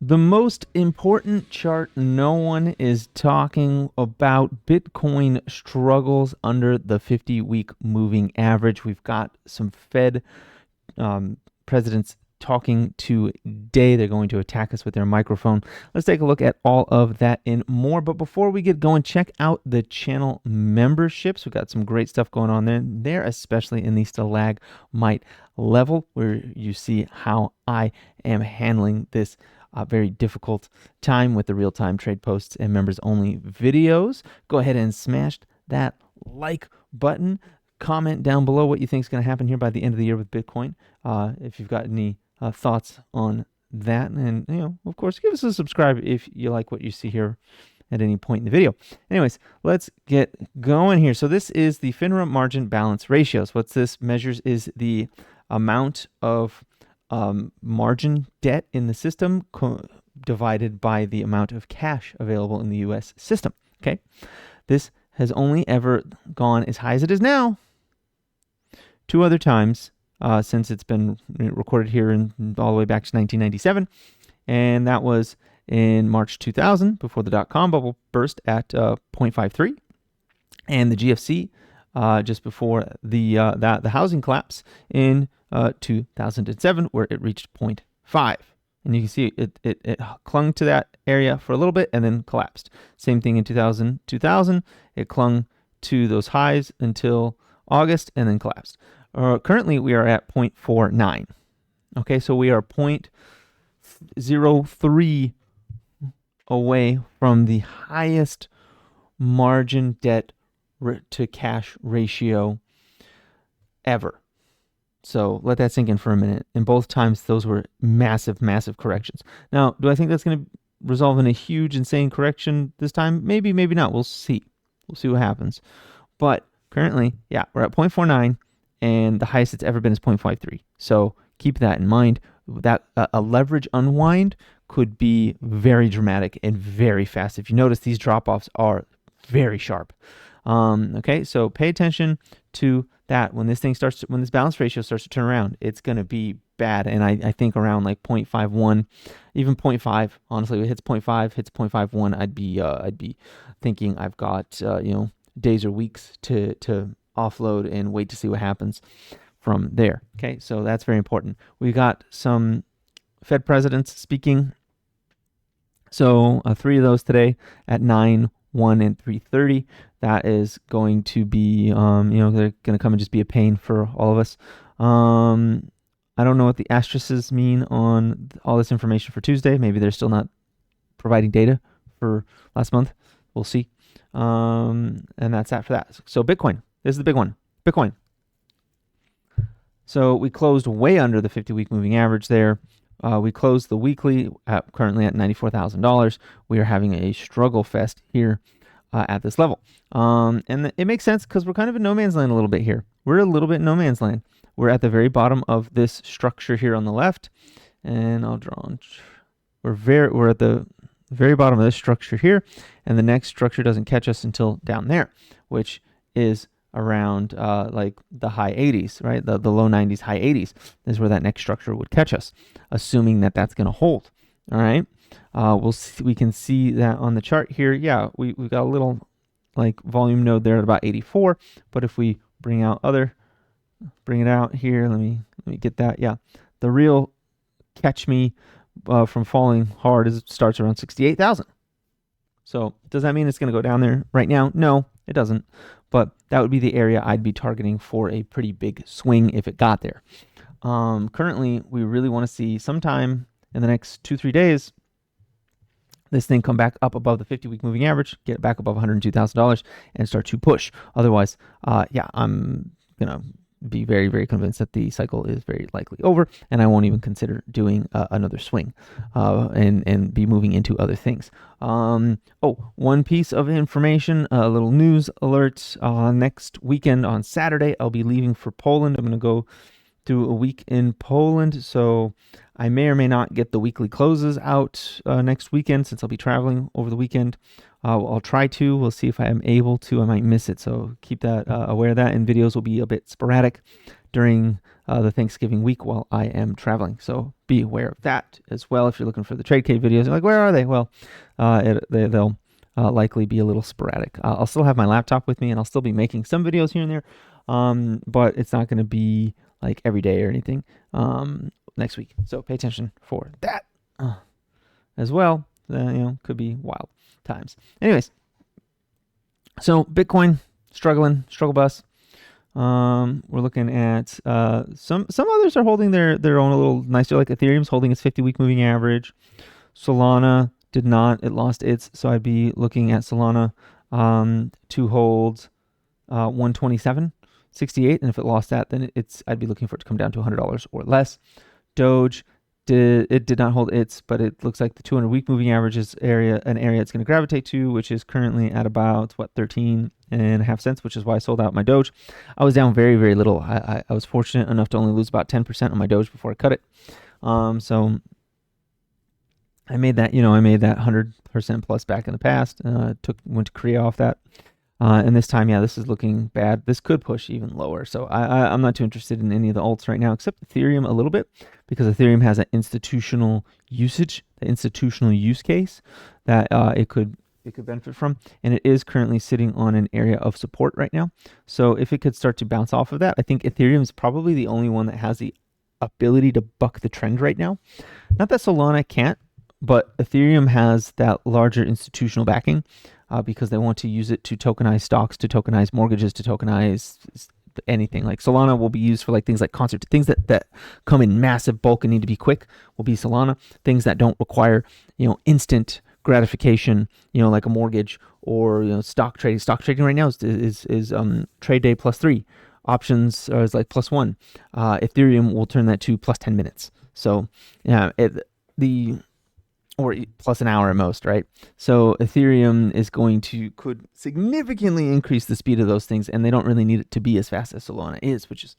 The most important chart no one is talking about. Bitcoin struggles under the 50-week moving average. We've got some Fed presidents talking today. They're going to attack us with their microphone. Let's take a look at all of that and more. But before we get going, check out the channel memberships. We've got some great stuff going on there, especially in the stalagmite level, where you see how I am handling this very difficult time with the real-time trade posts and members-only videos. Go ahead and smash that like button. Comment down below what you think is going to happen here by the end of the year with Bitcoin. If you've got any thoughts on that, and of course, give us a subscribe if you like what you see here at any point in the video. Anyways, let's get going here. So this is the FINRA margin balance ratios. What this measures is the amount of margin debt in the system divided by the amount of cash available in the U.S. system. Okay, this has only ever gone as high as it is now 2 other times since it's been recorded here all the way back to 1997, and that was in March 2000 before the dot-com bubble burst at 0.53, and the GFC just before the housing collapse in 2007, where it reached 0.5. And you can see it clung to that area for a little bit and then collapsed. Same thing in 2000. It clung to those highs until August and then collapsed. Currently, we are at 0.49. Okay, so we are 0.03 away from the highest margin debt to cash ratio ever. So let that sink in for a minute. And both times, those were massive, massive corrections. Now, do I think that's going to resolve in a huge, insane correction this time? Maybe, maybe not. We'll see. We'll see what happens. But currently, yeah, we're at 0.49, and the highest it's ever been is 0.53. So keep that in mind. That a leverage unwind could be very dramatic and very fast. If you notice, these drop-offs are very sharp. Okay, so pay attention to that. When this balance ratio starts to turn around, it's going to be bad. And I think around like 0.51, even 0.5, honestly, if it hits 0.5, hits 0.51, I'd be thinking I've got, days or weeks to offload and wait to see what happens from there. Okay, so that's very important. We got some Fed presidents speaking. So 3 of those today at 9, 1, and 3:30. That is going to be, they're going to come and just be a pain for all of us. I don't know what the asterisks mean on all this information for Tuesday. Maybe they're still not providing data for last month. We'll see. And that's that for that. So Bitcoin, this is the big one. Bitcoin. So we closed way under the 50-week moving average there. We closed the weekly currently at $94,000. We are having a struggle fest here at this level. And it makes sense because we're kind of in no man's land a little bit here. We're a little bit in no man's land. We're at the very bottom of this structure here on the left. And I'll draw on. We're at the very bottom of this structure here. And the next structure doesn't catch us until down there, which is around like the high 80s, right? The low 90s, high 80s is where that next structure would catch us, assuming that that's going to hold. All right. We'll see, we can see that on the chart here. Yeah, we've got a little like volume node there at about 84. But if we bring it out here, let me get that. Yeah, the real catch me from falling hard starts around 68,000. So does that mean it's going to go down there right now? No, it doesn't. But that would be the area I'd be targeting for a pretty big swing if it got there. Currently, we really want to see sometime in the next 2-3 days, this thing come back up above the 50-week moving average, get it back above $102,000, and start to push. Otherwise, I'm going to be very, very convinced that the cycle is very likely over, and I won't even consider doing another swing and be moving into other things. One piece of information, a little news alert. Next weekend on Saturday, I'll be leaving for Poland. I'm going to go through a week in Poland, so I may or may not get the weekly closes out next weekend since I'll be traveling over the weekend. I'll try to. We'll see if I am able to. I might miss it, so keep that aware of that. And videos will be a bit sporadic during the Thanksgiving week while I am traveling. So be aware of that as well. If you're looking for the Trade Cave videos, you're like, where are they? Well, they'll likely be a little sporadic. I'll still have my laptop with me, and I'll still be making some videos here and there, but it's not going to be like every day or anything next week. So pay attention for that as well. Could be wild times. Anyways, so Bitcoin struggle bus. We're looking at some others are holding their own a little nicer, like Ethereum's holding its 50-week moving average. Solana did not; it lost its. So I'd be looking at Solana to hold 127.68, and if it lost that, then I'd be looking for it to come down to $100 or less. Doge did not hold its, but it looks like the 200-week moving average is an area it's going to gravitate to, which is currently at about 13.5 cents, which is why I sold out my Doge. I was down very, very little. I was fortunate enough to only lose about 10% on my Doge before I cut it. So I made that 100% plus back in the past. Went to Korea off that. And this time, this is looking bad. This could push even lower. So I'm not too interested in any of the alts right now, except Ethereum a little bit, because Ethereum has an institutional usage, the institutional use case that it could benefit from. And it is currently sitting on an area of support right now. So if it could start to bounce off of that, I think Ethereum is probably the only one that has the ability to buck the trend right now. Not that Solana can't, but Ethereum has that larger institutional backing. Because they want to use it to tokenize stocks, to tokenize mortgages, to tokenize anything. Like Solana will be used for like things like concert, things that come in massive bulk and need to be quick will be Solana. Things that don't require instant gratification, like a mortgage or stock trading. Stock trading right now is trade day +3. Options is like +1. Ethereum will turn that to +10 minutes. So or plus an hour at most, right? So Ethereum could significantly increase the speed of those things, and they don't really need it to be as fast as Solana is, which is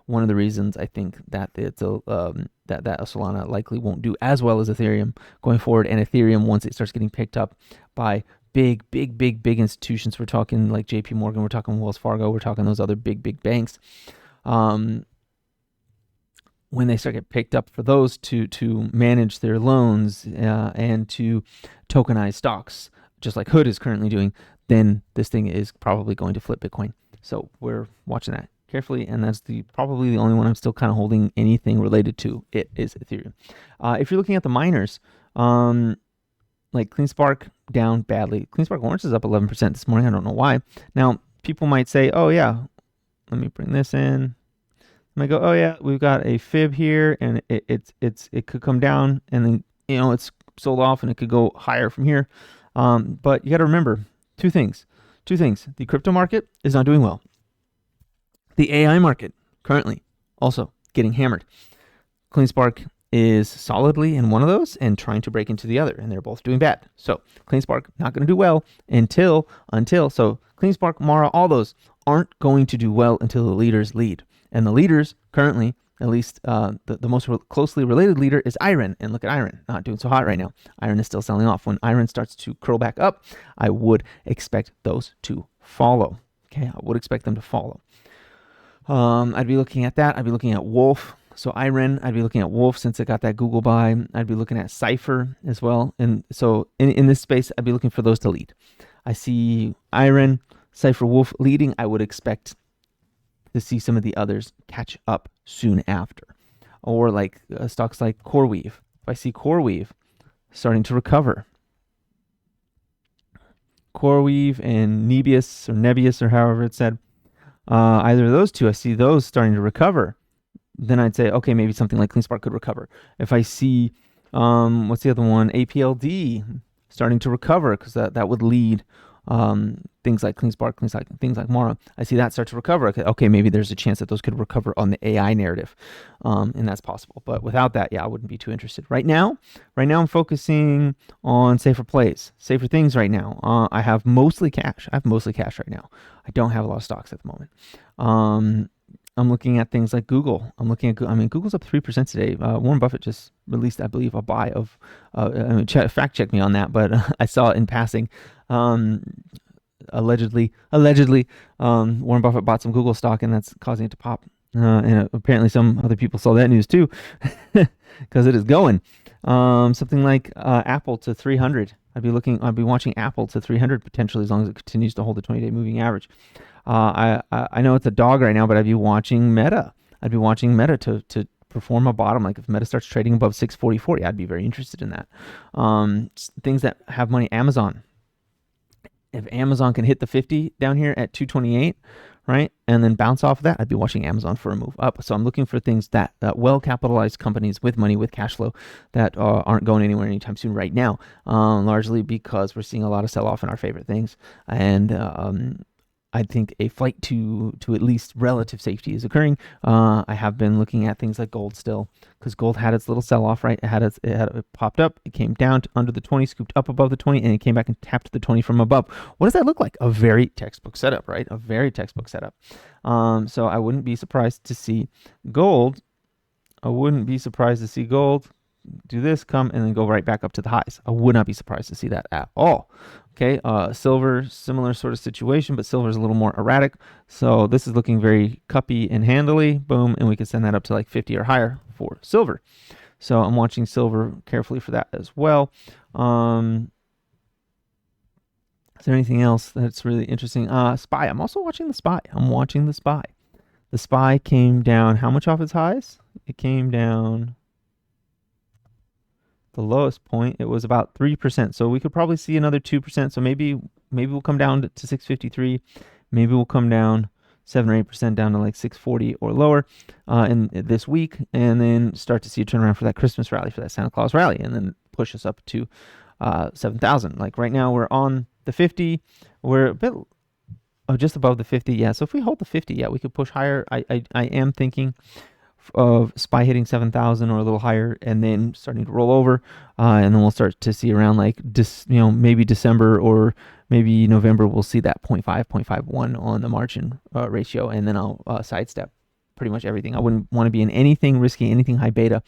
one of the reasons I think that that Solana likely won't do as well as Ethereum going forward. And Ethereum, once it starts getting picked up by big institutions, we're talking like JP Morgan, we're talking Wells Fargo, we're talking those other big banks. When they start get picked up for those to manage their loans and to tokenize stocks, just like Hood is currently doing, then this thing is probably going to flip Bitcoin. So we're watching that carefully, and that's probably the only one I'm still kind of holding anything related to. It is Ethereum. If you're looking at the miners, like CleanSpark down badly. CleanSpark Orange is up 11% this morning. I don't know why. Now people might say, "Oh yeah, let me bring this in." I go, oh yeah, we've got a fib here, and it could come down, and then it's sold off, and it could go higher from here. But you got to remember two things. The crypto market is not doing well. The AI market currently also getting hammered. CleanSpark is solidly in one of those and trying to break into the other, and they're both doing bad. So CleanSpark not going to do well until so CleanSpark, Mara, all those aren't going to do well until the leaders lead. And the leaders currently, at least the most closely related leader is Iron. And look at Iron, not doing so hot right now. Iron is still selling off. When Iron starts to curl back up, I would expect those to follow. Okay, I would expect them to follow. I'd be looking at that. I'd be looking at Wolf. So Iron, I'd be looking at Wolf since it got that Google buy. I'd be looking at Cypher as well. And so in this space, I'd be looking for those to lead. I see Iron, Cypher, Wolf leading. I would expect to see some of the others catch up soon after. Or like stocks like CoreWeave. If I see CoreWeave starting to recover, CoreWeave and Nebius or however it's said, either of those two, I see those starting to recover, then I'd say, okay, maybe something like CleanSpark could recover. If I see, what's the other one? APLD starting to recover, because that would lead things like CleanSpark, things like Mara. I see that start to recover. Okay, maybe there's a chance that those could recover on the AI narrative, and that's possible. But without that, I wouldn't be too interested. Right now I'm focusing on safer plays, safer things right now. I have mostly cash. Right now. I don't have a lot of stocks at the moment. I'm looking at things like Google. Google's up 3% today. Warren Buffett just released, I believe, a buy of, fact check me on that, but I saw it in passing. Allegedly, Warren Buffett bought some Google stock, and that's causing it to pop And apparently some other people saw that news too, because it is going. Something like Apple to 300. I'd be watching Apple to 300 potentially, as long as it continues to hold the 20-day moving average. I know it's a dog right now, but I'd be watching Meta. I'd be watching Meta to perform a bottom. Like if Meta starts trading above 640, I'd be very interested in that. Things that have money, Amazon. If Amazon can hit the 50 down here at 228, right, and then bounce off of that, I'd be watching Amazon for a move up. So I'm looking for things that well-capitalized companies with money, with cash flow, that aren't going anywhere anytime soon right now, largely because we're seeing a lot of sell-off in our favorite things. And I think a flight to at least relative safety is occurring. I have been looking at things like gold still, because gold had its little sell-off, right? It popped up, it came down to under the 20, scooped up above the 20, and it came back and tapped the 20 from above. What does that look like? A very textbook setup, right? A very textbook setup. So I wouldn't be surprised to see gold. I wouldn't be surprised to see gold do this, come, and then go right back up to the highs. I would not be surprised to see that at all. Okay, silver, similar sort of situation, but silver is a little more erratic. So this is looking very cuppy and handily. Boom, and we can send that up to like 50 or higher for silver. So I'm watching silver carefully for that as well. Is there anything else that's really interesting? SPY. I'm also watching the SPY. I'm watching the SPY. The SPY came down how much off its highs? It came down the lowest point. It was about 3%. So we could probably see another 2%. So maybe we'll come down to 653. Maybe we'll come down 7 or 8% down to like 640 or lower in this week, and then start to see a turnaround for that Christmas rally, for that Santa Claus rally, and then push us up to 7,000. Like right now we're on the 50. We're a bit just above the 50. Yeah. So if we hold the 50, yeah, we could push higher. I am thinking of SPY hitting 7,000 or a little higher, and then starting to roll over, and then we'll start to see around like maybe December or maybe November, we'll see that 0.5, 0.51 on the margin ratio, and then I'll sidestep pretty much everything. I wouldn't want to be in anything risky, anything high beta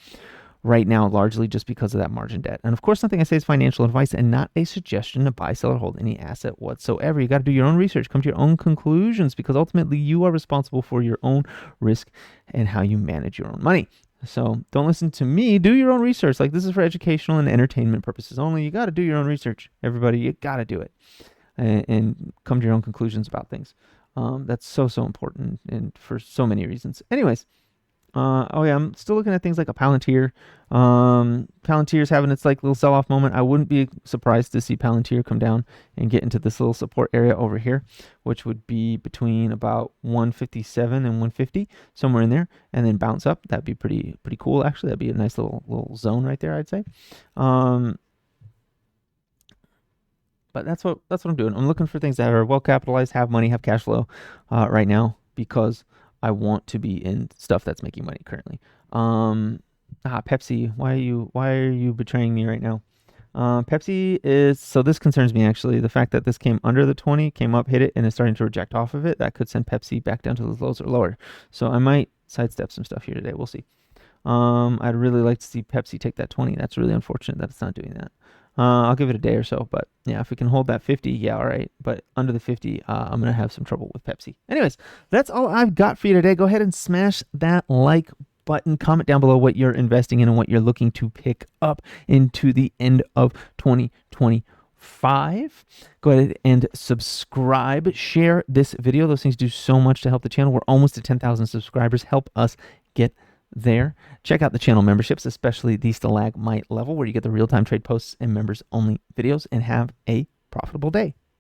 right now, largely just because of that margin debt. And of course, nothing I say is financial advice and not a suggestion to buy, sell, or hold any asset whatsoever. You got to do your own research, come to your own conclusions, because ultimately you are responsible for your own risk and how you manage your own money. So don't listen to me. Do your own research. Like, this is for educational and entertainment purposes only. You got to do your own research, everybody. You got to do it and come to your own conclusions about things. That's so important, and for so many reasons. Anyways. Oh yeah, I'm still looking at things like a Palantir. Palantir's having its like little sell-off moment. I wouldn't be surprised to see Palantir come down and get into this little support area over here, which would be between about 157 and 150, somewhere in there, and then bounce up. That'd be pretty cool, actually. That'd be a nice little zone right there, I'd say. But that's what I'm doing. I'm looking for things that are well capitalized, have money, have cash flow right now, because I want to be in stuff that's making money currently. Pepsi, why are you betraying me right now? Pepsi is, so this concerns me actually. The fact that this came under the 20, came up, hit it, and is starting to reject off of it, that could send Pepsi back down to the lows or lower. So I might sidestep some stuff here today. We'll see. I'd really like to see Pepsi take that 20. That's really unfortunate that it's not doing that. I'll give it a day or so, but yeah, if we can hold that 50, yeah, all right. But under the 50, I'm going to have some trouble with Pepsi. Anyways, that's all I've got for you today. Go ahead and smash that like button. Comment down below what you're investing in and what you're looking to pick up into the end of 2025. Go ahead and subscribe. Share this video. Those things do so much to help the channel. We're almost at 10,000 subscribers. Help us get there. Check out the channel memberships, especially the Stalagmite level, where you get the real-time trade posts and members only videos, and have a profitable day.